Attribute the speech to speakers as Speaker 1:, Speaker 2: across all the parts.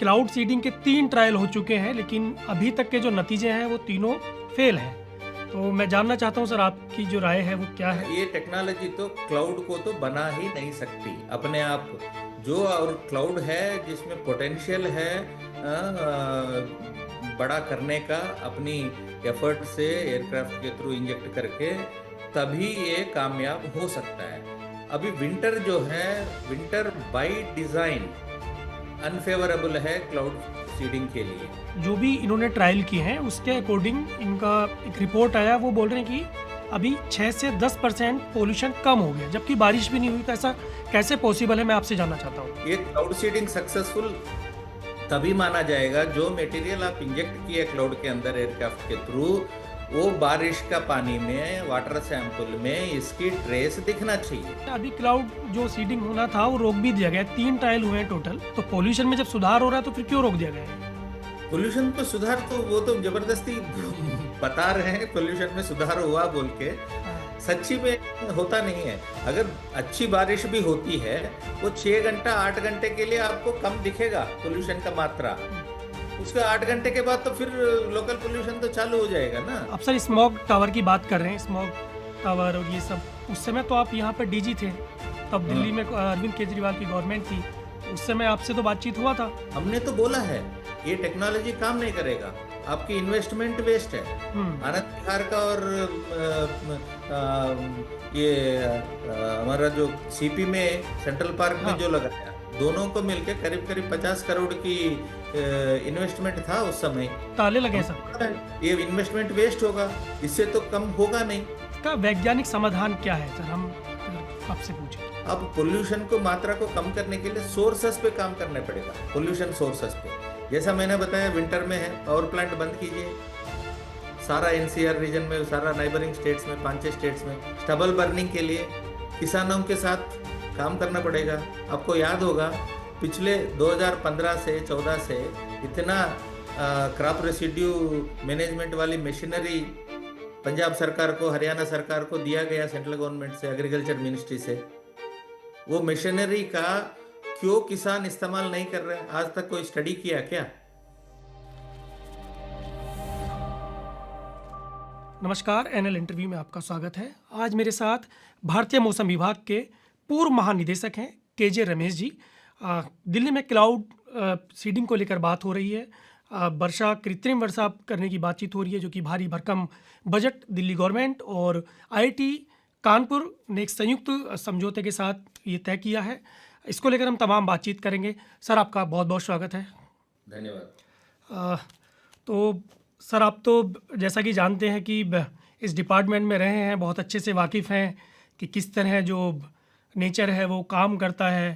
Speaker 1: Cloud seeding के 3 trial हो चुके हैं, लेकिन अभी तक के जो नतीजे हैं वो तीनों फेल हैं। तो मैं जानना चाहता हूँ सर, आपकी जो राय है वो क्या है?
Speaker 2: ये टेक्नोलॉजी तो क्लाउड को तो बना ही नहीं सकती अपने आप। जो और क्लाउड है जिसमें पोटेंशियल है बड़ा करने का, अपनी एफर्ट से एयरक्राफ्ट के थ्रू इंजेक्ट करके, तभी ये कामयाब हो सकता है। अभी विंटर जो है, विंटर बाय डिजाइन अनफेवरेबल है क्लाउड सीडिंग के लिए।
Speaker 1: जो भी इन्होंने ट्रायल किए हैं उसके अकॉर्डिंग इनका एक रिपोर्ट आया, वो बोल रहे हैं कि अभी 6 से 10% पोल्यूशन कम हो गया, जबकि बारिश भी नहीं हुई। तो ऐसा कैसे पॉसिबल है, मैं आपसे जानना चाहता हूँ।
Speaker 2: ये क्लाउड सीडिंग सक्सेसफुल तभी माना जाएगा जो मटेरियल आप इंजेक्ट किए क्लाउड के अंदर एयरक्राफ्ट के थ्रू, वो बारिश का पानी में, वाटर सैंपल में इसकी ट्रेस दिखना चाहिए।
Speaker 1: अभी क्लाउड जो सीडिंग होना था वो रोक भी दिया गया, 3 ट्रायल हुए हैं टोटल। तो पोल्यूशन में जब सुधार हो रहा है तो फिर क्यों रोक दिया गया है?
Speaker 2: पोल्यूशन को सुधार तो वो तो जबरदस्ती बता रहे हैं पोल्यूशन में सुधार हुआ बोल के, सच्ची में होता नहीं है। अगर अच्छी बारिश भी होती है, वो 6 घंटा 8 घंटे के लिए आपको कम दिखेगा पोल्यूशन का मात्रा। उसके 8 घंटे के बाद तो फिर लोकल पोल्यूशन तो चालू हो जाएगा ना।
Speaker 1: अब सर स्मॉग टावर की बात कर रहे हैं, स्मॉग टावर और ये सब। उस समय तो आप यहाँ पर डीजी थे, तब दिल्ली में अरविंद केजरीवाल की गवर्नमेंट थी। उस समय आपसे तो बातचीत हुआ था।
Speaker 2: हमने तो बोला है ये टेक्नोलॉजी काम नहीं करेगा, आपकी इन्वेस्टमेंट वेस्ट है। आनंद विहार का और ये हमारा जो सीपी में सेंट्रल पार्क में जो लगाया, दोनों को मिलके करीब करीब 50 करोड़ की इन्वेस्टमेंट था उस समय।
Speaker 1: ताले लगे सर।
Speaker 2: ये इन्वेस्टमेंट वेस्ट होगा, इससे तो कम होगा नहीं।
Speaker 1: इसका वैज्ञानिक समाधान क्या है सर, हम अगर आपसे पूछें?
Speaker 2: अब पोल्यूशन को मात्रा को कम करने के लिए सोर्सेस पे काम करना पड़ेगा, पोल्यूशन सोर्सेस पे। जैसा मैंने बताया, विंटर में है पावर प्लांट बंद कीजिए। सारा एनसीआर रीजन में, सारा नाइबरिंग स्टेट्स में, 5-6 स्टेट्स में स्टबल बर्निंग के लिए किसानों के साथ काम करना पड़ेगा। आपको याद होगा पिछले 2015 से 14 से इतना क्रॉप रेसिड्यू मैनेजमेंट वाली मशीनरी पंजाब सरकार को, हरियाणा सरकार को दिया गया सेंट्रल गवर्नमेंट से, एग्रीकल्चर मिनिस्ट्री से। वो मशीनरी का क्यों किसान इस्तेमाल नहीं कर रहे हैं, आज तक कोई स्टडी किया क्या?
Speaker 1: नमस्कार, एनएल इंटरव्यू में आपका स्वागत है। आज मेरे साथ भारतीय मौसम विभाग के पूर्व महानिदेशक हैं केजे रमेश जी। दिल्ली में क्लाउड सीडिंग को लेकर बात हो रही है। वर्षा, कृत्रिम वर्षा करने की बातचीत हो रही है, जो कि भारी भरकम बजट दिल्ली गवर्नमेंट और आईआईटी कानपुर ने एक संयुक्त समझौते के साथ ये तय किया है। इसको लेकर हम तमाम बातचीत करेंगे। सर, आपका बहुत बहुत स्वागत है।
Speaker 2: धन्यवाद।
Speaker 1: तो सर, आप तो जैसा कि जानते हैं कि इस डिपार्टमेंट में रहे हैं, बहुत अच्छे से वाकिफ़ हैं कि किस तरह जो नेचर है वो काम करता है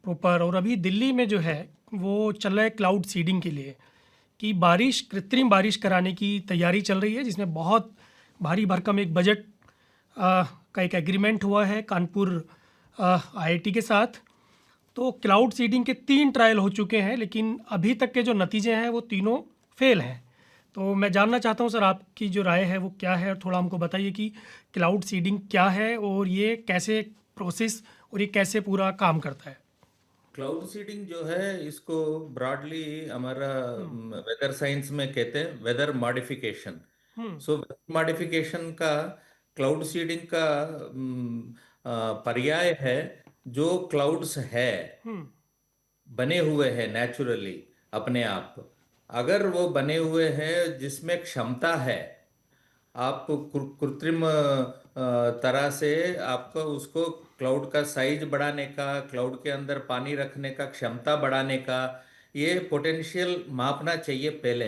Speaker 1: प्रॉपर। और अभी दिल्ली में जो है वो चल रहा है क्लाउड सीडिंग के लिए, कि बारिश, कृत्रिम बारिश कराने की तैयारी चल रही है, जिसमें बहुत भारी भरकम एक बजट का एक एग्रीमेंट हुआ है कानपुर आईआईटी के साथ। तो क्लाउड सीडिंग के 3 ट्रायल हो चुके हैं, लेकिन अभी तक के जो नतीजे हैं वो तीनों फेल हैं। तो मैं जानना चाहता हूं सर, आपकी जो राय है वो क्या है, और थोड़ा हमको बताइए कि क्लाउड सीडिंग क्या है और ये कैसे प्रोसेस और ये कैसे पूरा काम करता है।
Speaker 2: क्लाउड सीडिंग जो है, इसको ब्रॉडली हमारा वेदर साइंस में कहते हैं वेदर मॉडिफिकेशन।
Speaker 1: हम्म।
Speaker 2: सो वेदर मॉडिफिकेशन का क्लाउड सीडिंग का पर्याय है। जो क्लाउड्स है
Speaker 1: हम्म।
Speaker 2: बने हुए हैं नेचुरली अपने आप, अगर वो बने हुए हैं जिसमें क्षमता है, आप कृत्रिम तरह से आपको उसको क्लाउड का साइज बढ़ाने का, क्लाउड के अंदर पानी रखने का क्षमता बढ़ाने का, ये पोटेंशियल मापना चाहिए पहले,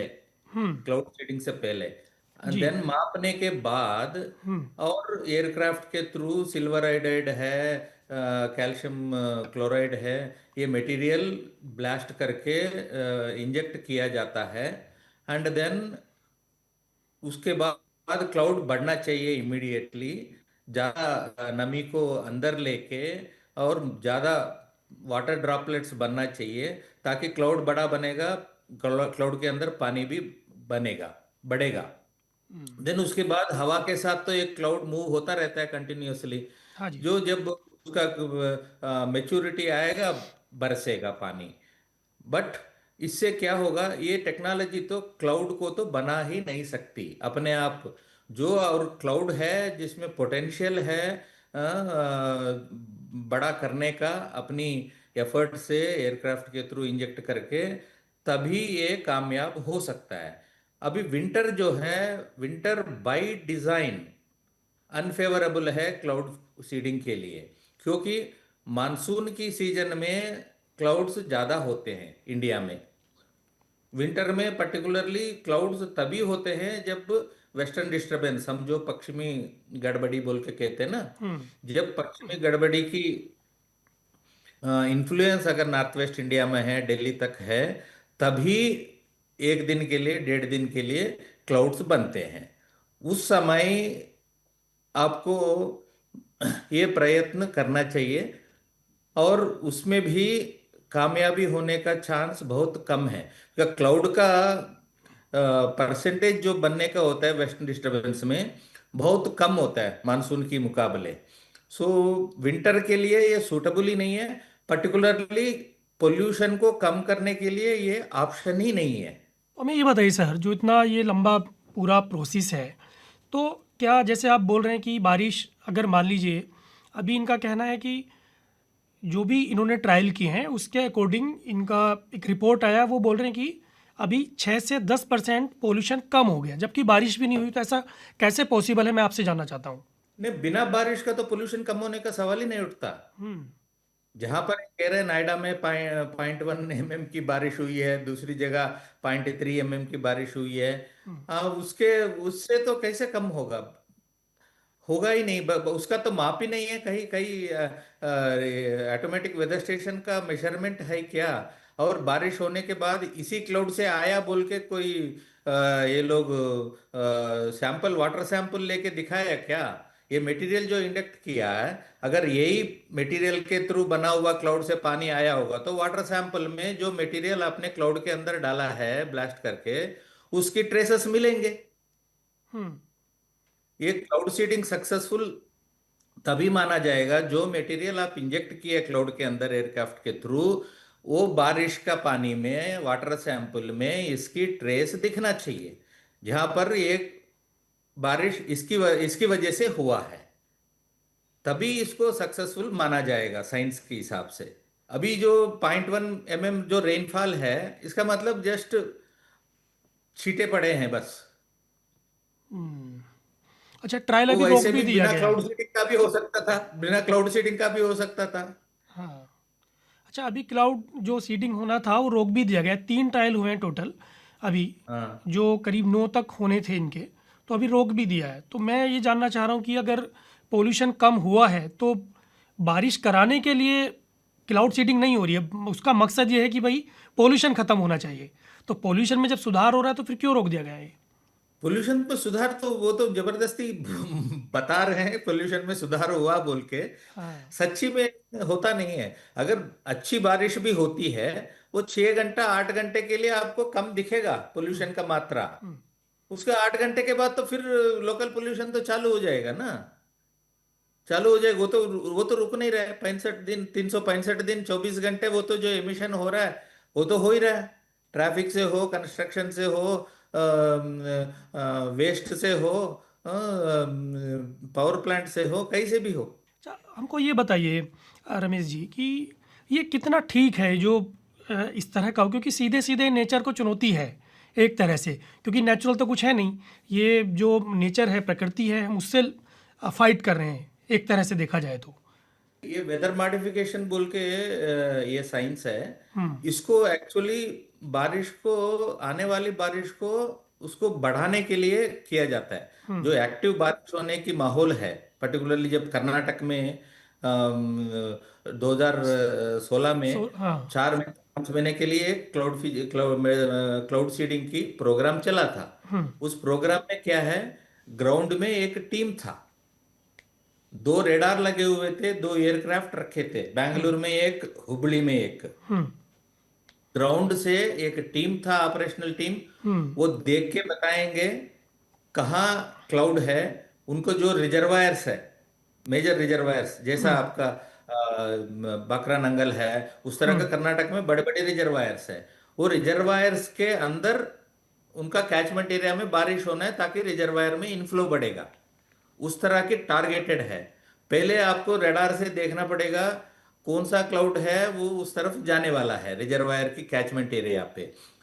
Speaker 1: हम्म।
Speaker 2: क्लाउड सीडिंग से पहले।
Speaker 1: जी।
Speaker 2: देन मापने के बाद,
Speaker 1: हम्म।
Speaker 2: और एयरक्राफ्ट के थ्रू सिल्वर आयोडाइड है, कैल्शियम क्लोराइड है, ये मटेरियल ब्लास्ट करके इंजेक्ट किया जाता है। एंड देन उसके बाद क्लाउड बढ़ना चाहिए इमीडिएटली, ज़्यादा नमी को अंदर लेके, और ज़्यादा वाटर ड्रॉपलेट्स बनना चाहिए, ताकि क्लाउड बड़ा बनेगा, क्लाउड के अंदर पानी भी बनेगा, बढ़ेगा। देन उसके बाद हवा के साथ तो एक क्लाउड मूव होता रहता है कंटिन्यूअसली।
Speaker 1: हाँ जी।
Speaker 2: जो जब उसका मेच्योरिटी आएगा, बरसेगा पानी। बट इससे क्या होगा, ये टेक्नोलॉजी तो क्लाउड को तो बना ही नहीं सकती अपने आप। जो और क्लाउड है जिसमें पोटेंशियल है बड़ा करने का, अपनी एफर्ट से एयरक्राफ्ट के थ्रू इंजेक्ट करके, तभी ये कामयाब हो सकता है। अभी विंटर जो है, विंटर बाय डिजाइन अनफेवरेबल है क्लाउड सीडिंग के लिए, क्योंकि मानसून की सीजन में क्लाउड्स ज्यादा होते हैं इंडिया में। विंटर में पर्टिकुलरली क्लाउड्स तभी होते हैं जब वेस्टर्न डिस्टरबेंस, हम जो पश्चिमी गड़बड़ी बोल के कहते हैं ना,
Speaker 1: हम्म।
Speaker 2: जब पश्चिमी गड़बड़ी की इन्फ्लुएंस अगर नॉर्थ वेस्ट इंडिया में है, दिल्ली तक है, तभी एक दिन के लिए, डेढ़ दिन के लिए क्लाउड्स बनते हैं। उस समय आपको ये प्रयत्न करना चाहिए, और उसमें भी कामयाबी होने का चांस बहुत कम है। क्लाउड का परसेंटेज जो बनने का होता है वेस्टर्न डिस्टरबेंस में, बहुत कम होता है मानसून की मुकाबले। सो विंटर के लिए ये सूटेबल ही नहीं है, पर्टिकुलरली पोल्यूशन को कम करने के लिए ये ऑप्शन ही नहीं है।
Speaker 1: तो हमें ये बताइए सर, जो इतना ये लंबा पूरा प्रोसेस है, तो क्या जैसे आप बोल रहे हैं कि बारिश, अगर मान लीजिए अभी इनका कहना है कि जो भी इन्होंने ट्रायल किए हैं उसके अकॉर्डिंग इनका एक रिपोर्ट आया, वो बोल रहे हैं कि अभी 6 से 10% पोल्यूशन कम हो गया, जबकि बारिश भी नहीं हुई। तो ऐसा कैसे पॉसिबल है, मैं आपसे जानना चाहता हूँ।
Speaker 2: नहीं, बिना बारिश का तो पोल्यूशन कम होने का सवाल ही नहीं उठता।
Speaker 1: हम्म।
Speaker 2: जहां पर कह रहे हैं नोएडा में 0.1 mm की बारिश हुई है, दूसरी जगह 0.3 mm की बारिश हुई है,
Speaker 1: हम्म।
Speaker 2: उसके उससे तो कैसे कम होगा? होगा ही नहीं। उसका तो माप ही नहीं है कहीं कहीं। ऑटोमेटिक वेदर स्टेशन का मेजरमेंट है क्या? और बारिश होने के बाद इसी क्लाउड से आया बोल के कोई ये लोग सैंपल, वाटर सैंपल लेके दिखाया क्या? ये मटेरियल जो इंडक्ट किया है, अगर यही मटेरियल के थ्रू बना हुआ क्लाउड से पानी आया होगा, तो वाटर सैंपल में जो मटेरियल आपने क्लाउड के अंदर डाला है ब्लास्ट करके, उसकी ट्रेसेस मिलेंगे।
Speaker 1: हम्म।
Speaker 2: ये क्लाउड सीडिंग सक्सेसफुल तभी माना जाएगा जो मटेरियल आप इंजेक्ट किए क्लाउड के अंदर एयरक्राफ्ट के थ्रू, वो बारिश का पानी में, वाटर सैंपल में इसकी ट्रेस दिखना चाहिए, जहां पर एक बारिश इसकी वजह से हुआ है। तभी इसको सक्सेसफुल माना जाएगा साइंस के हिसाब से। अभी जो 0.1 mm जो रेनफॉल है, इसका मतलब जस्ट छींटे पड़े हैं बस।
Speaker 1: हम्म। अच्छा, ट्रायल
Speaker 2: वो
Speaker 1: अभी रोक
Speaker 2: वैसे
Speaker 1: भी
Speaker 2: भी
Speaker 1: दिया
Speaker 2: बिना
Speaker 1: गया
Speaker 2: क्लाउड
Speaker 1: है।
Speaker 2: सीडिंग का भी हो सकता था, बिना क्लाउड सीडिंग का भी हो सकता था।
Speaker 1: हाँ। अच्छा, अभी क्लाउड जो सीडिंग होना था वो रोक भी दिया गया है। 3 ट्रायल हुए हैं टोटल अभी,
Speaker 2: हाँ,
Speaker 1: जो करीब 9 तक होने थे इनके, तो अभी रोक भी दिया है। तो मैं ये जानना चाह रहा हूँ कि अगर पोल्यूशन कम हुआ है तो बारिश कराने के लिए क्लाउड सीडिंग नहीं हो रही है, उसका मकसद ये है कि भाई पोल्यूशन ख़त्म होना चाहिए। तो पोल्यूशन में जब सुधार हो रहा है तो फिर क्यों रोक दिया गया है ये?
Speaker 2: पोल्यूशन में सुधार तो वो तो जबरदस्ती बता रहे हैं पोल्यूशन में सुधार हुआ बोल के।
Speaker 1: हाँ।
Speaker 2: सच्ची में होता नहीं है। अगर अच्छी बारिश भी होती है, वो 6 घंटा 8 घंटे के लिए आपको कम दिखेगा
Speaker 1: हम्म।
Speaker 2: पोल्यूशन का मात्रा।
Speaker 1: हम्म।
Speaker 2: उसके 8 घंटे के बाद तो फिर लोकल पोल्यूशन तो चालू हो जाएगा ना। चालू हो जाएगा, वो तो रुक नहीं रहा है। 65 दिन, 365 दिन, 24 घंटे, वो तो जो एमिशन हो रहा है वो तो हो ही रहा है। ट्रैफिक से हो, कंस्ट्रक्शन से हो, वेस्ट से हो, पावर प्लांट से हो, कहीं से भी हो।
Speaker 1: अच्छा, हमको ये बताइए रमेश जी कि ये कितना ठीक है जो इस तरह का हो, क्योंकि सीधे सीधे नेचर को चुनौती है एक तरह से, क्योंकि नेचुरल तो कुछ है नहीं। ये जो नेचर है, प्रकृति है, हम उससे फाइट कर रहे हैं एक तरह से देखा जाए तो।
Speaker 2: ये वेदर मॉडिफिकेशन बोल के ये साइंस है।
Speaker 1: हम्म।
Speaker 2: इसको एक्चुअली बारिश को, आने वाली बारिश को, उसको बढ़ाने के लिए किया जाता है।
Speaker 1: हम्म।
Speaker 2: जो एक्टिव बारिश होने की माहौल है, पर्टिकुलरली जब कर्नाटक में 2016 में
Speaker 1: हाँ।
Speaker 2: 4 महीने 5 महीने के लिए क्लाउड सीडिंग की प्रोग्राम चला था।
Speaker 1: हम्म।
Speaker 2: उस प्रोग्राम में क्या है, ग्राउंड में एक टीम था, 2 रेडार लगे हुए थे, 2 एयरक्राफ्ट रखे थे,
Speaker 1: हम्म।
Speaker 2: बैंगलोर में एक, हुबली में एक।
Speaker 1: हम्म।
Speaker 2: ग्राउंड से एक टीम था, ऑपरेशनल टीम।
Speaker 1: हम्म।
Speaker 2: वो देख के बताएंगे कहाँ क्लाउड है। उनको जो रिजर्वायर्स है, मेजर रिजर्वायर्स, जैसा
Speaker 1: हम्म।
Speaker 2: आपका बाकरा नंगल है, उस तरह का
Speaker 1: हम्म।
Speaker 2: कर्नाटक में बड़े बड़े रिजर्वायर्स है। वो रिजर्वायर्स के अंदर उनका कैचमेंट एरिया में बारिश होना है ताकि रिजर्वायर में इनफ्लो बढ़ेगा, उस तरह की टारगेटेड है। पहले आपको रडार से देखना पड़ेगा कौन सा क्लाउड है वो उस तरफ जाने वाला है रिजर्वायर की कैचमेंट एरिया पे,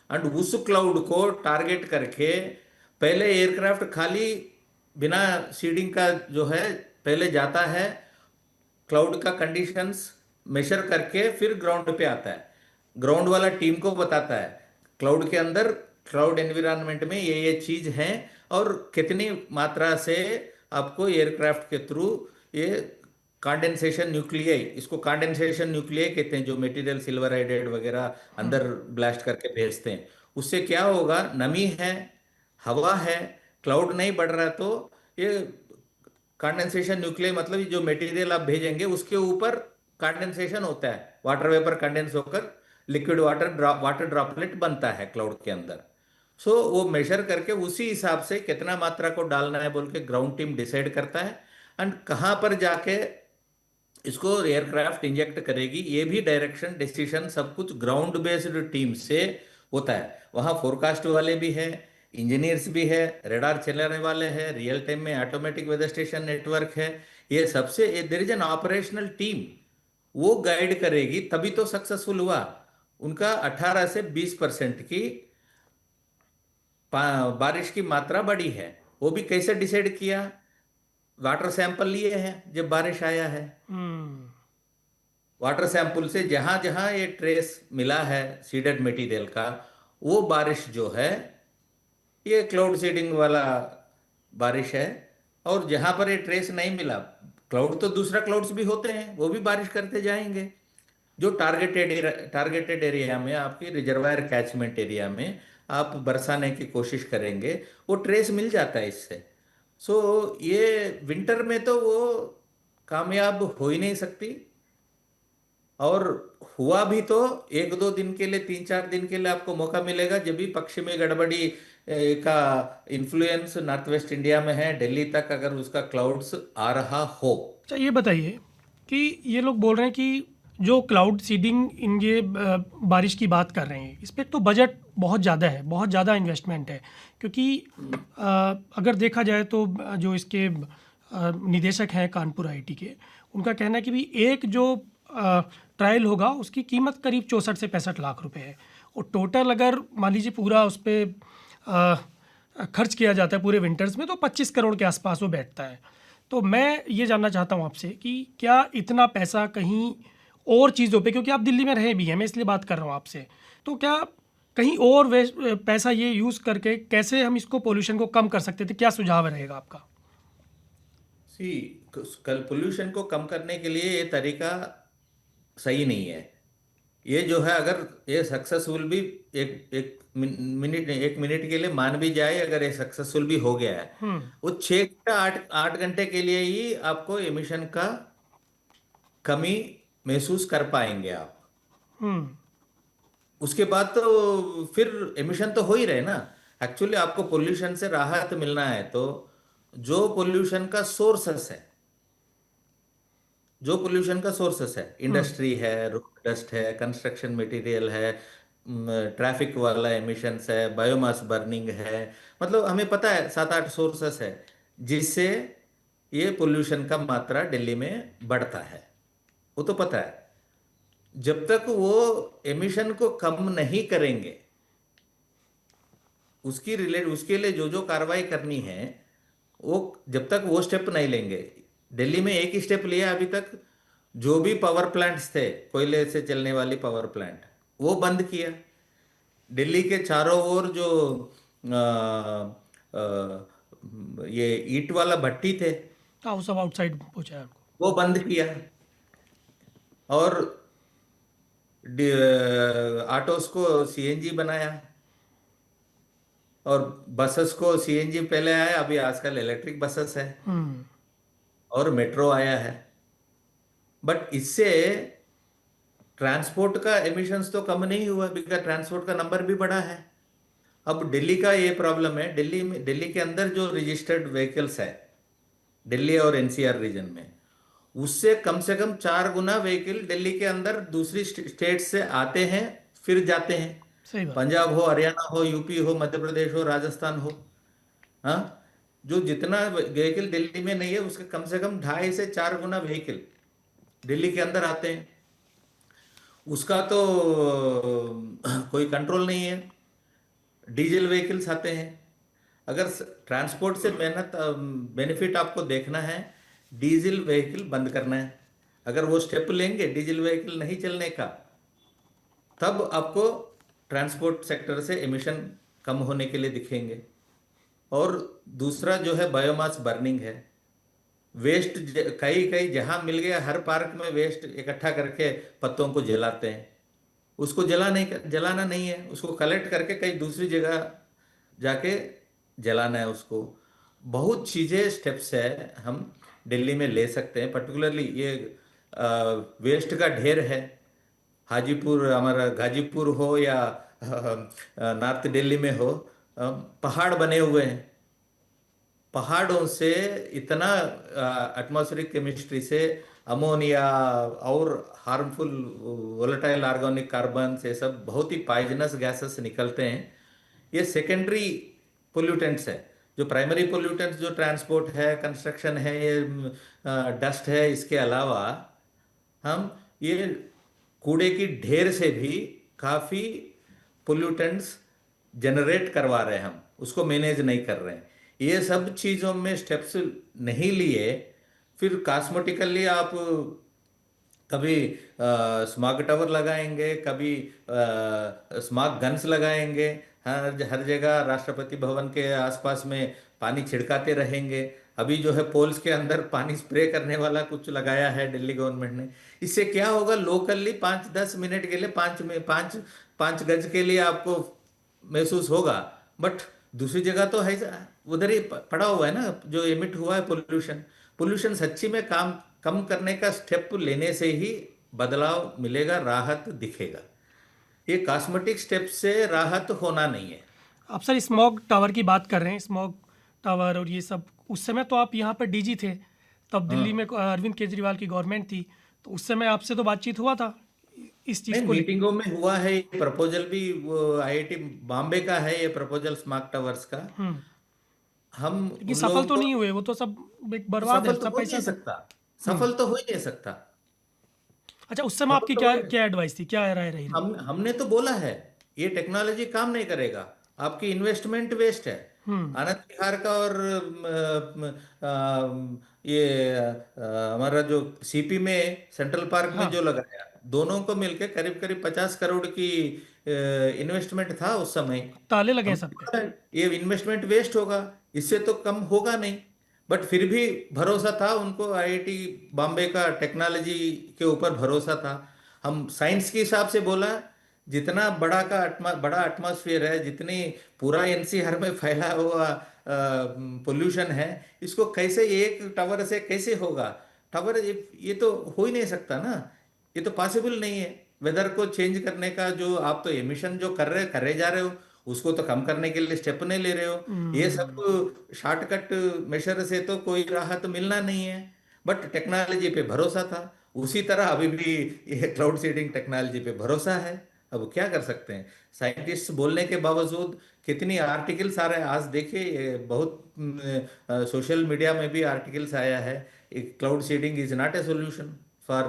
Speaker 2: एंड उस क्लाउड को टारगेट करके पहले एयरक्राफ्ट खाली बिना सीडिंग का जो है पहले जाता है, क्लाउड का कंडीशंस मेजर करके फिर ग्राउंड पे आता है, ग्राउंड वाला टीम को बताता है क्लाउड के अंदर क्लाउड एनवायरनमेंट में ये चीज है और कितनी मात्रा से आपको एयरक्राफ्ट के थ्रू ये कंडेंसेशन न्यूक्लियाई, इसको कंडेंसेशन न्यूक्लियाई कहते हैं, जो मटेरियल सिल्वर हाइड्राइड वगैरह अंदर ब्लास्ट करके भेजते हैं, उससे क्या होगा, नमी है, हवा है, क्लाउड नहीं बढ़ रहा, तो ये कंडेंसेशन न्यूक्लियाई मतलब जो मटेरियल आप भेजेंगे उसके ऊपर कंडेंसेशन होता है, वाटर वेपर कंडेंस होकर लिक्विड वाटर ड्रॉपलेट बनता है क्लाउड के अंदर। सो वो मेजर करके उसी हिसाब से कितना मात्रा को डालना है बोल के ग्राउंड टीम डिसाइड करता है, एंड कहाँ पर जाके इसको एयरक्राफ्ट इंजेक्ट करेगी ये भी डायरेक्शन डिसीजन सब कुछ ग्राउंड बेस्ड टीम से होता है। वहाँ फोरकास्ट वाले भी है, इंजीनियर्स भी है, रडार चलाने वाले हैं, रियल टाइम में ऑटोमेटिक वेदर स्टेशन नेटवर्क है, ये सबसे there is an operational team, वो गाइड करेगी तभी तो सक्सेसफुल हुआ। उनका 18 से 20% की बारिश की मात्रा बढ़ी है, वो भी कैसे डिसाइड किया, वाटर सैंपल लिए हैं जब बारिश आया है,
Speaker 1: हम्म।
Speaker 2: वाटर सैंपल से जहां जहां ये ट्रेस मिला है सीडेड मटेरियल का, वो बारिश जो है ये क्लाउड सीडिंग वाला बारिश है, और जहां पर ये ट्रेस नहीं मिला, क्लाउड तो दूसरा क्लाउड्स भी होते हैं वो भी बारिश करते जाएंगे, जो टारगेटेड एरिया में आपकी रिजर्वायर कैचमेंट एरिया में आप बरसाने की कोशिश करेंगे, वो ट्रेस मिल जाता है इससे। सो ये विंटर में तो वो कामयाब हो ही नहीं सकती, और हुआ भी तो 1-2 दिन के लिए, 3-4 दिन के लिए आपको मौका मिलेगा, जब भी पश्चिमी गड़बड़ी का इन्फ्लुएंस नॉर्थ वेस्ट इंडिया में है, दिल्ली तक अगर उसका क्लाउड्स आ रहा हो।
Speaker 1: अच्छा, ये बताइए कि ये लोग बोल रहे हैं कि जो क्लाउड सीडिंग इन ये बारिश की बात कर रहे हैं, इस पे तो बजट बहुत ज़्यादा है, बहुत ज़्यादा इन्वेस्टमेंट है, क्योंकि अगर देखा जाए तो जो इसके निदेशक हैं कानपुर आईटी के, उनका कहना है कि भी एक जो ट्रायल होगा उसकी कीमत करीब 64 से 65 लाख रुपए है, और टोटल अगर मान लीजिए पूरा उस पर खर्च किया जाता है पूरे विंटर्स में तो 25 करोड़ के आसपास वो बैठता है। तो मैं ये जानना चाहता हूँ आपसे कि क्या इतना पैसा कहीं और चीज़ों पे, क्योंकि आप दिल्ली में रहे भी हैं, मैं इसलिए बात कर रहा हूँ आपसे, तो क्या कहीं और पैसा ये यूज़ करके कैसे हम इसको पोल्यूशन को कम कर सकते थे, क्या सुझाव रहेगा आपका?
Speaker 2: सी, कल पोल्यूशन को कम करने के लिए ये तरीका सही नहीं है। ये जो है अगर ये सक्सेसफुल भी, एक एक मिनट 1 मिनट के लिए मान भी जाए, अगर ये सक्सेसफुल भी हो गया है,
Speaker 1: हम्म।
Speaker 2: वो 6 से 8 घंटे के लिए ही आपको एमिशन का कमी महसूस कर पाएंगे आप।
Speaker 1: हम्म।
Speaker 2: उसके बाद तो फिर एमिशन तो हो ही रहे ना। एक्चुअली आपको पोल्यूशन से राहत मिलना है तो जो पोल्यूशन का सोर्सेस है, जो पोल्यूशन का सोर्सेस है,
Speaker 1: हम्म।
Speaker 2: इंडस्ट्री है, रोड डस्ट है, कंस्ट्रक्शन मटेरियल है, ट्रैफिक वाला एमिशंस है, बायोमास बर्निंग है, मतलब हमें पता है 7-8 सोर्सेस है जिससे ये पोल्यूशन का मात्रा दिल्ली में बढ़ता है, वो तो पता है। जब तक वो एमिशन को कम नहीं करेंगे, उसके लिए जो जो कार्रवाई करनी है, वो जब तक वो स्टेप नहीं लेंगे, दिल्ली में एक ही स्टेप लिया अभी तक, जो भी पावर प्लांट्स थे कोयले से चलने वाली पावर प्लांट वो बंद किया। दिल्ली के चारों ओर जो ये ईंट वाला भट्टी थे
Speaker 1: हाँ, वो सब आउटसाइड पहुँचाया उनको।
Speaker 2: वो बंद किया, और ऑटोस को सीएनजी बनाया, और बसेस को सीएनजी पहले आया, अभी आजकल इलेक्ट्रिक बसेस है,
Speaker 1: हम्म।
Speaker 2: और मेट्रो आया है। बट इससे ट्रांसपोर्ट का एमिशंस तो कम नहीं हुआ, बिकॉज ट्रांसपोर्ट का नंबर भी बढ़ा है। अब दिल्ली का ये प्रॉब्लम है, दिल्ली के अंदर जो रजिस्टर्ड व्हीकल्स है दिल्ली और एनसीआर रीजन में, उससे कम से कम 4 गुना व्हीकल दिल्ली के अंदर दूसरी स्टेट से आते हैं फिर जाते हैं।
Speaker 1: सही बात।
Speaker 2: पंजाब हो, हरियाणा हो, यूपी हो, मध्य प्रदेश हो, राजस्थान हो, हाँ, जो जितना व्हीकल दिल्ली में नहीं है उसके कम से कम 2.5 से 4 गुना व्हीकल दिल्ली के अंदर आते हैं। उसका तो कोई कंट्रोल नहीं है। डीजल व्हीकल्स आते हैं। अगर ट्रांसपोर्ट से मेहनत बेनिफिट आपको देखना है, डीजल व्हीकल बंद करना है। अगर वो स्टेप लेंगे डीजल व्हीकल नहीं चलने का, तब आपको ट्रांसपोर्ट सेक्टर से एमिशन कम होने के लिए दिखेंगे। और दूसरा जो है बायोमास बर्निंग है। वेस्ट कई कई जहां मिल गया हर पार्क में वेस्ट इकट्ठा करके पत्तों को जलाते हैं। उसको जलाना नहीं है, उसको कलेक्ट करके कहीं दूसरी जगह जाके जलाना है उसको। बहुत चीजें स्टेप्स है हम दिल्ली में ले सकते हैं। पर्टिकुलरली ये वेस्ट का ढेर है। हाजीपुर हमारा गाजीपुर हो या नॉर्थ दिल्ली में हो, पहाड़ बने हुए हैं। पहाड़ों से इतना एटमॉस्फेरिक केमिस्ट्री से अमोनिया और हार्मफुल वोलेटाइल ऑर्गेनिक कार्बन से सब बहुत ही पॉइजनस गैसेस निकलते हैं। ये सेकेंडरी पोल्यूटेंट्स है। जो प्राइमरी पोल्यूटेंट्स जो ट्रांसपोर्ट है, कंस्ट्रक्शन है, ये डस्ट है, इसके अलावा हम ये कूड़े की ढेर से भी काफी पोल्यूटेंट्स जनरेट करवा रहे हैं। हम उसको मैनेज नहीं कर रहे हैं। ये सब चीजों में स्टेप्स नहीं लिए, फिर कॉस्मेटिकली आप कभी स्मॉग टावर लगाएंगे, कभी स्मॉग गन्स लगाएंगे, हर हर जगह राष्ट्रपति भवन के आसपास में पानी छिड़काते रहेंगे। अभी जो है पोल्स के अंदर पानी स्प्रे करने वाला कुछ लगाया है दिल्ली गवर्नमेंट ने। इससे क्या होगा, लोकली 5-10 मिनट के लिए, 5 गज के लिए आपको महसूस होगा, बट दूसरी जगह तो है, उधर ही पड़ा हुआ है ना जो एमिट हुआ है पोल्यूशन। पोल्यूशन सच्ची में काम कम करने का स्टेप लेने से ही बदलाव मिलेगा, राहत दिखेगा। ये कॉस्मेटिक स्टेप से राहत होना नहीं है।
Speaker 1: आप सर स्मॉग टावर की बात कर रहे हैं, स्मॉग टावर और ये सब, उस समय तो आप यहाँ पर डीजी थे, तब दिल्ली में
Speaker 2: हाँ,
Speaker 1: अरविंद केजरीवाल की गवर्नमेंट थी, तो उस समय आपसे तो बातचीत हुआ था इस चीज़
Speaker 2: नहीं,
Speaker 1: को लेकर।
Speaker 2: मीटिंगों में हुआ है। ये प्रपोजल भी वो आईआईटी बॉम्बे का है, ये प्रपोजल स्मार्ट टावर्स का।
Speaker 1: हम्म।
Speaker 2: हम
Speaker 1: लेकिन
Speaker 2: उन
Speaker 1: सफल
Speaker 2: लोगों
Speaker 1: तो
Speaker 2: को,
Speaker 1: नहीं हुए, वो तो सब एक
Speaker 2: वो
Speaker 1: बर्बाद है,
Speaker 2: सफल तो
Speaker 1: सब
Speaker 2: हो ही
Speaker 1: पैसा
Speaker 2: नहीं
Speaker 1: सब।
Speaker 2: सकता।
Speaker 1: हम्म।
Speaker 2: सफल तो हो ही नहीं सकता।
Speaker 1: अच्छा, उस समय
Speaker 2: सफल
Speaker 1: आपकी
Speaker 2: तो
Speaker 1: क्या
Speaker 2: हो ही
Speaker 1: क्या एडवाइस थी, क्या राय रही?
Speaker 2: हमने तो बोला है ये टेक्नोलॉजी काम नहीं करेगा, आपकी इन्वेस्टमेंट वेस्ट है।
Speaker 1: हम्म।
Speaker 2: आनंद विहार का और ये हमारा जो सीपी में सेंट्रल पार्क में
Speaker 1: हाँ,
Speaker 2: जो लगाया, दोनों को मिलके करीब करीब 50 करोड़ की इन्वेस्टमेंट था उस समय।
Speaker 1: ताले लगे हैं
Speaker 2: हमने
Speaker 1: सब पे।
Speaker 2: बोला ये इन्वेस्टमेंट वेस्ट होगा, इससे तो कम होगा नहीं। बट फिर भी भरोसा था उनको, आईआईटी बॉम्बे का टेक्नोलॉजी के ऊपर भरोसा था। हम साइंस के हिसाब से बोला, जितना बड़ा एटमॉस्फेयर है, जितनी पूरा एनसीआर में फैला हुआ पोल्यूशन है, इसको कैसे एक टावर से कैसे होगा। टावर ये तो हो ही नहीं सकता ना। ये तो पॉसिबल नहीं है। वेदर को चेंज करने का जो आप तो एमिशन जो करे जा रहे हो, उसको तो कम करने के लिए स्टेप नहीं ले रहे हो। ये
Speaker 1: हम्म।
Speaker 2: सब शॉर्टकट मेशर से तो कोई राहत मिलना नहीं है। बट टेक्नोलॉजी पे भरोसा था। उसी तरह अभी भी ये क्लाउड सीडिंग टेक्नोलॉजी पे भरोसा है। अब क्या कर सकते हैं, साइंटिस्ट बोलने के बावजूद कितनी आर्टिकल्स आ रहे हैं। आज देखिए ये बहुत सोशल मीडिया में भी आर्टिकल्स आया है, cloud seeding is not a solution for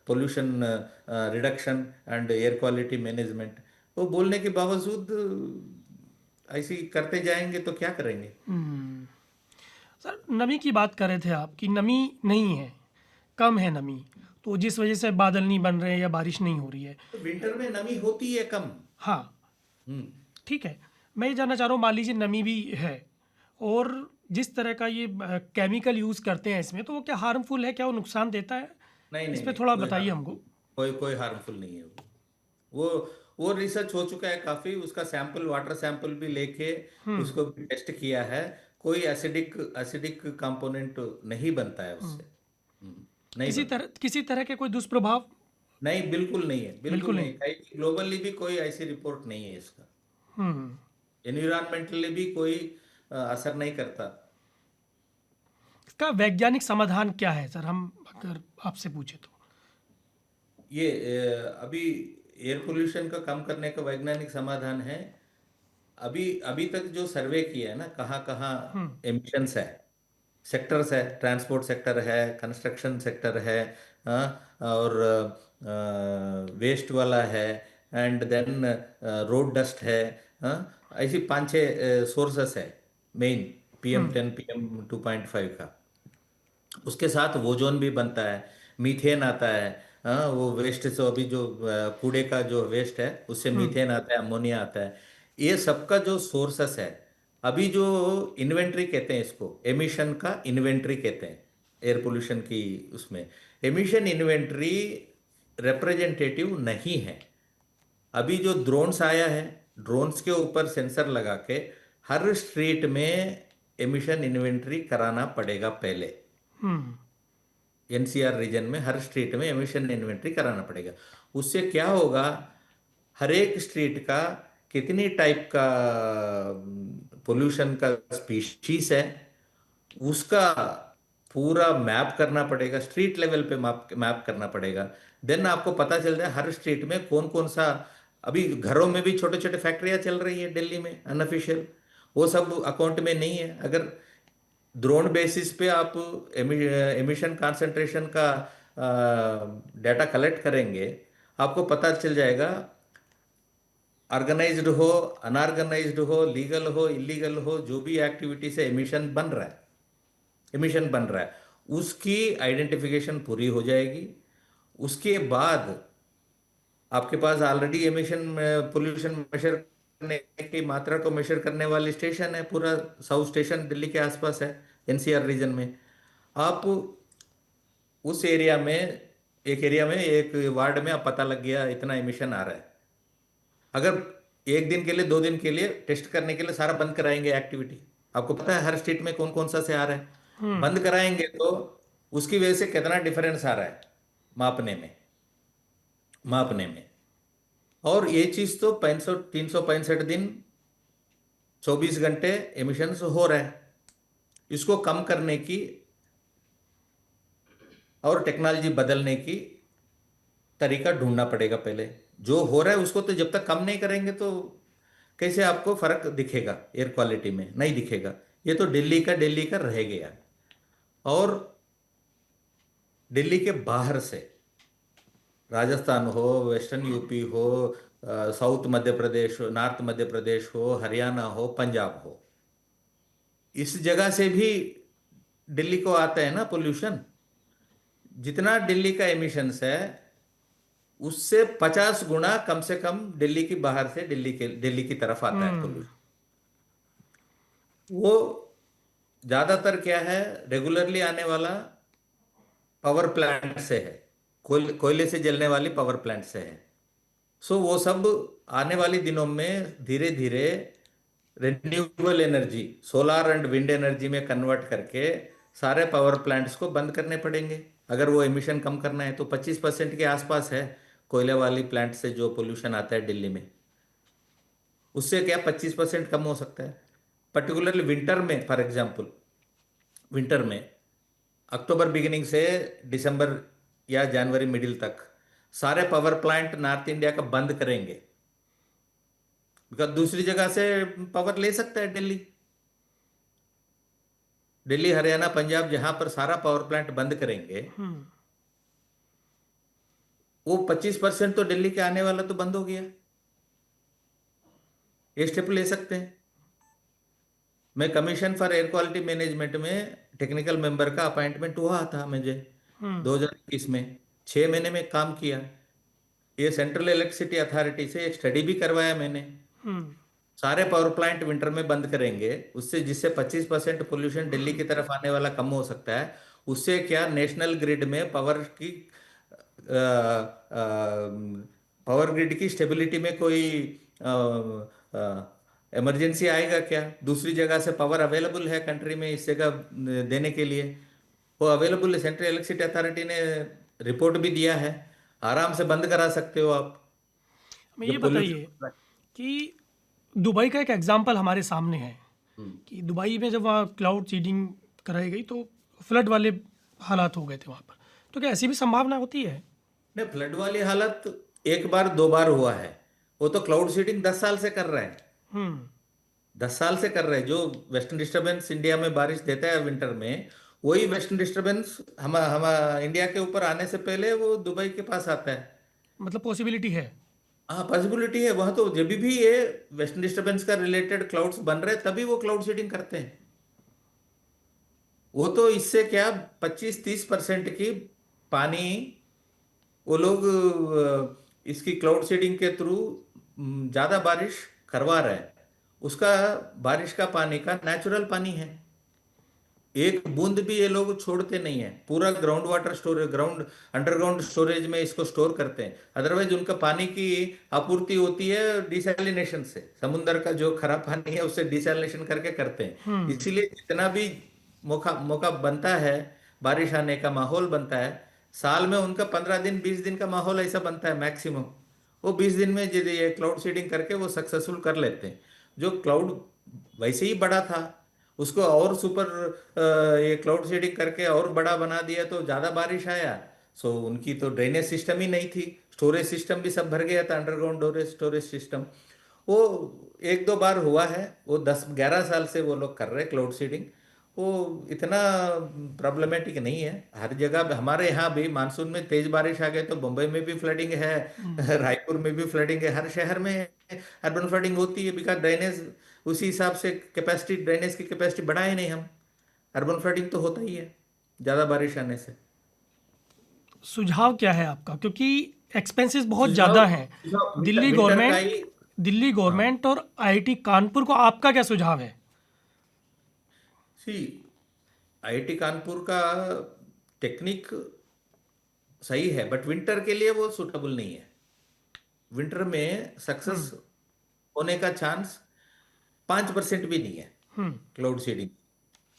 Speaker 2: pollution reduction and air quality management. वो बोलने के बावजूद ऐसे ही करते जाएंगे तो क्या करेंगे।
Speaker 1: हम्म। सर, नमी की बात कर रहे थे आप कि नमी नहीं है, कम है नमी, तो जिस वजह से बादल नहीं बन रहे हैं या बारिश नहीं हो रही है।
Speaker 2: तो विंटर में नमी होती है कम।
Speaker 1: हाँ,
Speaker 2: हम्म।
Speaker 1: ठीक है। मैं ये जानना चाह रहा हूँ, मान लीजिए नमी भी है, और जिस तरह का ये केमिकल यूज़ करते हैं इसमें, तो वो क्या हार्मफुल है, क्या वो नुकसान देता है?
Speaker 2: नहीं
Speaker 1: इस
Speaker 2: नहीं
Speaker 1: पे
Speaker 2: नहीं,
Speaker 1: थोड़ा
Speaker 2: कोई
Speaker 1: बताइए
Speaker 2: हार्मफुल,
Speaker 1: हमको।
Speaker 2: कोई हार्मफुल नहीं है वो वो रिसर्च हो चुका है काफी। उसका सैंपल, वाटर सैंपल भी लेके उसको भी टेस्ट किया है। कोई एसिडिक एसिडिक कंपोनेंट नहीं बनता है उससे। नहीं बनता।
Speaker 1: किसी तरह के कोई दुष्प्रभाव?
Speaker 2: नहीं, बिल्कुल नहीं है, बिल्कुल
Speaker 1: बिल्कुल नहीं।
Speaker 2: नहीं। कहीं ग्लोबली भी कोई ऐसी रिपोर्ट नहीं है इसका।
Speaker 1: हम्म।
Speaker 2: एनवायरमेंटली भी कोई असर नहीं करता।
Speaker 1: इसका वैज्ञानिक समाधान क्या है सर, हम अगर आपसे पूछे तो?
Speaker 2: ये अभी एयर पोल्यूशन को कम करने का वैज्ञानिक समाधान है, अभी अभी तक जो सर्वे किया है ना, कहाँ कहाँ एमिशंस है, सेक्टर्स है, ट्रांसपोर्ट सेक्टर है, कंस्ट्रक्शन सेक्टर है, और वेस्ट वाला है, एंड देन रोड डस्ट है, ऐसी 5-6 सोर्सेस है मेन, PM10 PM2.5 का। उसके साथ ओजोन भी बनता है, मीथेन आता है, वो वेस्ट से, अभी जो कूड़े का जो वेस्ट है उससे मीथेन आता है, अमोनिया आता है। ये सबका जो सोर्सेस है, अभी जो इन्वेंट्री कहते हैं इसको, एमिशन का इन्वेंट्री कहते हैं एयर पोल्यूशन की, उसमें एमिशन इन्वेंट्री रिप्रेजेंटेटिव नहीं है। अभी जो ड्रोन्स आया है, ड्रोन्स के ऊपर सेंसर लगा के हर स्ट्रीट में एमिशन इन्वेंट्री कराना पड़ेगा पहले। NCR रीजन में हर स्ट्रीट में एमिशन इन्वेंट्री कराना पड़ेगा। उससे क्या होगा, हर एक स्ट्रीट का कितनी टाइप का पोल्यूशन का स्पीशीज है, उसका पूरा मैप करना पड़ेगा, स्ट्रीट लेवल पे मैप करना पड़ेगा। देन आपको पता चल जाए हर स्ट्रीट में कौन कौन सा, अभी घरों में भी छोटे छोटे फैक्ट्रियां चल रही है दिल्ली में अनऑफिशियल, वो सब अकाउंट में नहीं है। अगर ड्रोन बेसिस पे आप एमिशन कंसंट्रेशन का डाटा कलेक्ट करेंगे, आपको पता चल जाएगा ऑर्गेनाइज्ड हो, अनऑर्गेनाइज्ड हो, लीगल हो, इलीगल हो, जो भी एक्टिविटी से एमिशन बन रहा है, एमिशन बन रहा है, उसकी आइडेंटिफिकेशन पूरी हो जाएगी। उसके बाद आपके पास ऑलरेडी एमिशन पोल्यूशन मेजर करने की मात्रा को मेजर करने वाली स्टेशन है, पूरा साउथ स्टेशन दिल्ली के आसपास है, NCR रीजन में। आप उस एरिया में, एक वार्ड में आप पता लग गया इतना एमिशन आ रहा है, अगर एक दिन के लिए 2 दिन के लिए टेस्ट करने के लिए सारा बंद कराएंगे एक्टिविटी, आपको पता है हर स्टेट में कौन कौन सा से आ रहा है, बंद कराएंगे तो उसकी वजह से कितना डिफरेंस आ रहा है मापने में। और ये चीज तो 365 दिन 24 घंटे एमिशंस हो रहा है। इसको कम करने की और टेक्नोलॉजी बदलने की तरीका ढूंढना पड़ेगा पहले। जो हो रहा है उसको तो जब तक कम नहीं करेंगे तो कैसे आपको फर्क दिखेगा एयर क्वालिटी में, नहीं दिखेगा। ये तो दिल्ली का रह गया। और दिल्ली के बाहर से राजस्थान हो, वेस्टर्न यूपी हो, साउथ मध्य प्रदेश हो, नॉर्थ मध्य प्रदेश हो, हरियाणा हो, पंजाब हो, इस जगह से भी दिल्ली को आता है ना पोल्यूशन। जितना दिल्ली का एमिशंस है उससे 50 गुना कम से कम दिल्ली की बाहर से दिल्ली की तरफ आता है पोल्यूशन। वो ज्यादातर क्या है, रेगुलरली आने वाला पावर प्लांट से है, कोयले से जलने वाली पावर प्लांट से है। सो वो सब आने वाले दिनों में धीरे धीरे renewable energy, solar and wind energy में कन्वर्ट करके सारे पावर प्लांट्स को बंद करने पड़ेंगे अगर वो एमिशन कम करना है। तो 25% के आसपास है कोयले वाली प्लांट से जो पोल्यूशन आता है दिल्ली में, उससे क्या 25% कम हो सकता है। पर्टिकुलरली विंटर में, फॉर एग्जांपल विंटर में अक्टूबर बिगिनिंग से दिसंबर या जनवरी मिडिल तक सारे पावर प्लांट नॉर्थ इंडिया का बंद करेंगे, बिकॉज दूसरी जगह से पावर ले सकता है दिल्ली, हरियाणा, पंजाब, जहां पर सारा पावर प्लांट बंद करेंगे वो 25% तो दिल्ली के आने वाला तो बंद हो गया। ये स्टेप ले सकते हैं। मैं commission for air quality management में टेक्निकल मेंबर का अपॉइंटमेंट हुआ था मुझे 2021 में, 6 महीने में काम किया। ये सेंट्रल इलेक्ट्रिसिटी अथॉरिटी से एक स्टडी भी करवाया मैंने। सारे पावर प्लांट विंटर में बंद करेंगे, उससे जिससे 25% पोल्यूशन दिल्ली की तरफ आने वाला कम हो सकता है। उससे क्या नेशनल ग्रिड में पावर ग्रिड की स्टेबिलिटी में कोई इमरजेंसी आएगा क्या? दूसरी जगह से पावर अवेलेबल है कंट्री में इस जगह देने के लिए, वो अवेलेबल है। सेंट्रल इलेक्ट्रिसिटी अथॉरिटी ने रिपोर्ट भी दिया है, आराम से बंद करा सकते हो आप।
Speaker 1: हमें
Speaker 2: जो
Speaker 1: ये बताइए कि दुबई का एक एग्जांपल हमारे सामने है कि दुबई में जब वहाँ क्लाउड सीडिंग कराई गई तो फ्लड वाले हालात हो गए थे वहाँ पर। तो क्या ऐसी भी संभावना होती है?
Speaker 2: नहीं, फ्लड वाली हालत एक बार दो बार हुआ है। वो तो क्लाउड सीडिंग 10 साल से कर रहे हैं।
Speaker 1: हम्म।
Speaker 2: 10 साल से कर रहे हैं। जो वेस्टर्न डिस्टरबेंस इंडिया में बारिश देता है विंटर में, वही वेस्टर्न डिस्टरबेंस हम इंडिया के ऊपर आने से पहले वो दुबई के पास आता है।
Speaker 1: मतलब पॉसिबिलिटी है।
Speaker 2: हाँ, पॉसिबिलिटी है। वहां तो जब भी ये वेस्टर्न डिस्टरबेंस का रिलेटेड क्लाउड्स बन रहे हैं तभी वो क्लाउड सीडिंग करते हैं। वो तो इससे क्या 25-30% की पानी वो लोग इसकी क्लाउड सीडिंग के थ्रू ज्यादा बारिश करवा रहे हैं। उसका बारिश का पानी का नेचुरल पानी है। एक बूंद भी ये लोग छोड़ते नहीं है। पूरा ground water storage, ground underground storage में इसको स्टोर करते हैं। अदरवाइज उनका पानी की आपूर्ति होती है डिसैलिनेशन से। समुद्र का जो खराब पानी है उससे डिसैलिनेशन करके करते हैं।
Speaker 1: हम्म।
Speaker 2: इसीलिए जितना भी मौका मौका बनता है, बारिश आने का माहौल बनता है, साल में उनका 15 दिन 20 दिन का माहौल ऐसा बनता है मैक्सिमम। वो 20 दिन में ये क्लाउड सीडिंग करके वो सक्सेसफुल कर लेते हैं। जो क्लाउड वैसे ही बड़ा था, उसको और सुपर ये क्लाउड सीडिंग करके और बड़ा बना दिया तो ज्यादा बारिश आया। सो उनकी तो ड्रेनेज सिस्टम ही नहीं थी। स्टोरेज सिस्टम भी सब भर गया था, अंडरग्राउंड स्टोरेज सिस्टम। वो एक दो बार हुआ है। वो 10-11 साल से वो लोग कर रहे हैं क्लाउड सीडिंग। वो इतना प्रॉब्लमेटिक नहीं है। हर जगह हमारे यहाँ भी मानसून में तेज बारिश आ गई तो मुंबई में भी फ्लडिंग है, रायपुर में भी फ्लडिंग है, हर शहर में अर्बन फ्लडिंग होती है। बिकॉज ड्रेनेज उसी हिसाब से कैपेसिटी, ड्रेनेज की कैपेसिटी बढ़ाए नहीं हम। अर्बन फ्लडिंग तो होता ही है ज्यादा बारिश आने से।
Speaker 1: सुझाव क्या है आपका? क्योंकि एक्सपेंसेस बहुत
Speaker 2: सुझाव
Speaker 1: ज़्यादा हैं।
Speaker 2: सुझाव
Speaker 1: दिल्ली
Speaker 2: विंटर का
Speaker 1: गवर्नमेंट
Speaker 2: ही।
Speaker 1: दिल्ली
Speaker 2: हाँ,
Speaker 1: गवर्नमेंट और आईआईटी कानपुर को आपका क्या सुझाव है?
Speaker 2: सी आईआईटी कानपुर का टेक्निक सही है, बट विंटर के लिए वो सूटेबल नहीं है। विंटर में सक्सेस
Speaker 1: हम्म।
Speaker 2: होने का चांस 5% भी नहीं है
Speaker 1: हम्म।
Speaker 2: Cloud seeding.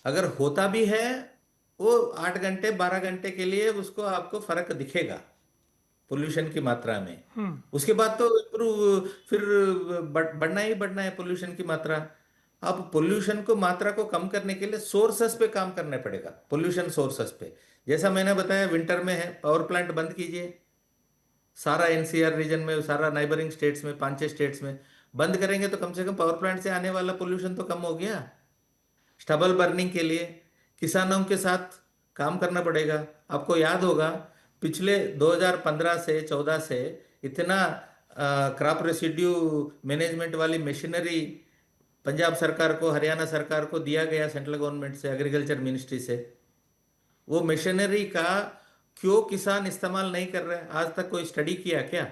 Speaker 2: अगर होता भी है, वो 8 घंटे 12 घंटे के लिए उसको आपको फर्क दिखेगा पोल्यूशन की मात्रा में।
Speaker 1: हम्म।
Speaker 2: उसके बाद तो इम्प्रूव फिर बढ़ना ही बढ़ना है पोल्यूशन की मात्रा। अब पोल्यूशन को मात्रा को कम करने के लिए सोर्सेस पे काम करने पड़ेगा, पोल्यूशन सोर्सेस पे। जैसा मैंने बताया विंटर में है, पावर प्लांट बंद कीजिए। सारा एनसीआर रीजन में, सारा नाइबरिंग स्टेट्स में, 5-6 स्टेट्स में बंद करेंगे तो कम से कम पावर प्लांट से आने वाला पोल्यूशन तो कम हो गया। स्टबल बर्निंग के लिए किसानों के साथ काम करना पड़ेगा। आपको याद होगा पिछले 2015 से 14 से इतना क्रॉप रेसिड्यू मैनेजमेंट वाली मशीनरी पंजाब सरकार को, हरियाणा सरकार को दिया गया सेंट्रल गवर्नमेंट से, एग्रीकल्चर मिनिस्ट्री से। वो मशीनरी का क्यों किसान इस्तेमाल नहीं कर रहे हैं? आज तक कोई स्टडी किया क्या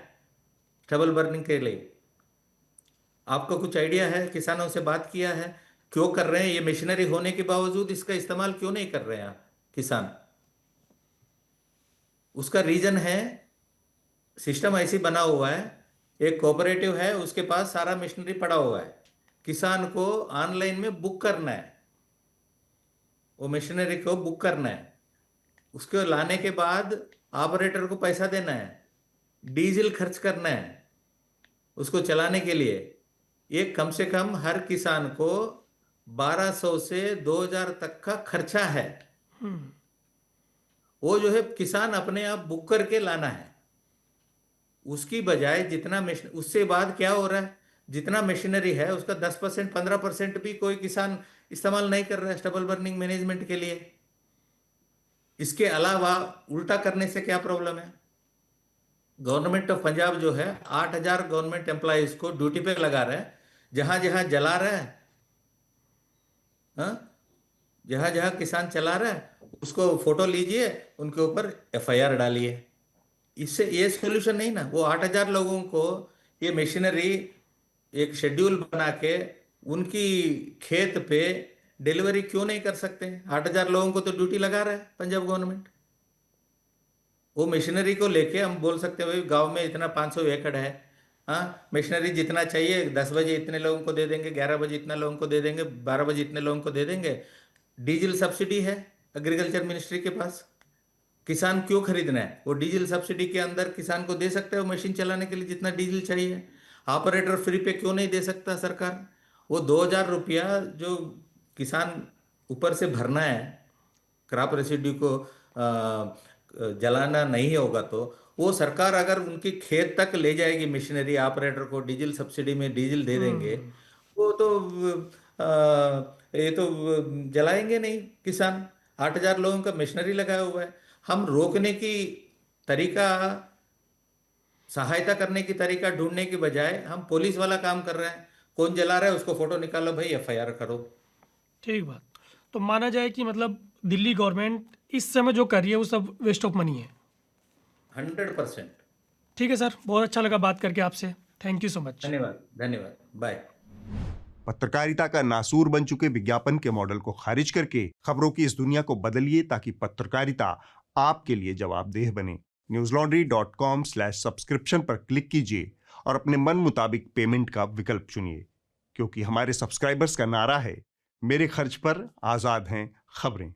Speaker 2: स्टबल बर्निंग के लिए? आपको कुछ आइडिया है? किसानों से बात किया है क्यों कर रहे हैं? ये मशीनरी होने के बावजूद इसका इस्तेमाल क्यों नहीं कर रहे हैं किसान? उसका रीजन है सिस्टम ऐसी बना हुआ है। एक कोऑपरेटिव है, उसके पास सारा मशीनरी पड़ा हुआ है। किसान को ऑनलाइन में बुक करना है, वो मशीनरी को बुक करना है। उसको लाने के बाद ऑपरेटर को पैसा देना है, डीजल खर्च करना है उसको चलाने के लिए। ये कम से कम हर किसान को 1200 से 2000 तक का खर्चा है। वो जो है किसान अपने आप बुक करके लाना है। उसकी बजाय जितना मशीन, उससे बाद क्या हो रहा है, जितना मशीनरी है उसका 10% 15% भी कोई किसान इस्तेमाल नहीं कर रहा है स्टबल बर्निंग मैनेजमेंट के लिए। इसके अलावा उल्टा करने से क्या प्रॉब्लम है? गवर्नमेंट ऑफ पंजाब जो है 8,000 गवर्नमेंट एम्प्लॉयज को ड्यूटी पे लगा रहा है। जहां जहां जला रहा है, हाँ, जहां जहां किसान चला रहा है उसको फोटो लीजिए, उनके ऊपर एफआईआर डालिए। इससे ये सोल्यूशन नहीं ना। वो 8,000 लोगों को ये मशीनरी एक शेड्यूल बना के उनकी खेत पे डिलीवरी क्यों नहीं कर सकते? 8,000 लोगों को तो ड्यूटी लगा रहा है पंजाब गवर्नमेंट। वो मशीनरी को लेके हम बोल सकते हैं भाई गांव में इतना 500 एकड़ है, हाँ, मशीनरी जितना चाहिए 10 बजे इतने लोगों को दे देंगे, 11 बजे इतने लोगों को दे देंगे, 12 बजे इतने लोगों को दे देंगे। डीजल सब्सिडी है एग्रीकल्चर मिनिस्ट्री के पास। किसान क्यों खरीदना है? वो डीजल सब्सिडी के अंदर किसान को दे सकता है वो मशीन चलाने के लिए जितना डीजल चाहिए। ऑपरेटर फ्री पे क्यों नहीं दे सकता सरकार? वो 2,000 रुपया जो किसान ऊपर से भरना है क्रॉप रेसिड्यू को जलाना नहीं होगा तो वो सरकार अगर उनकी खेत तक ले जाएगी मशीनरी ऑपरेटर को डीजल सब्सिडी में डीजल दे देंगे,
Speaker 1: हम्म,
Speaker 2: वो तो ये तो जलाएंगे नहीं किसान। 8,000 लोगों का मशीनरी लगाया हुआ है। हम रोकने की तरीका, सहायता करने की तरीका ढूंढने की बजाय हम पुलिस वाला काम कर रहे हैं। कौन जला रहा है उसको फोटो निकालो भाई, एफआईआर करो।
Speaker 1: ठीक बात। तो माना जाए कि मतलब दिल्ली गवर्नमेंट इस समय जो कर रही है वो सब वेस्ट ऑफ मनी है।
Speaker 2: 100%।
Speaker 1: ठीक है सर, बहुत अच्छा लगा बात करके आपसे। Thank you so much.
Speaker 2: धन्यवाद, धन्यवाद, बाय।
Speaker 3: पत्रकारिता का नासूर बन चुके विज्ञापन के मॉडल को खारिज करके खबरों की इस दुनिया को बदलिए ताकि पत्रकारिता आपके लिए जवाबदेह बने। newslaundry.com/सब्सक्रिप्शन पर क्लिक कीजिए और अपने मन मुताबिक पेमेंट का विकल्प चुनिए, क्योंकि हमारे सब्सक्राइबर्स का नारा है, मेरे खर्च पर आजाद हैं खबरें।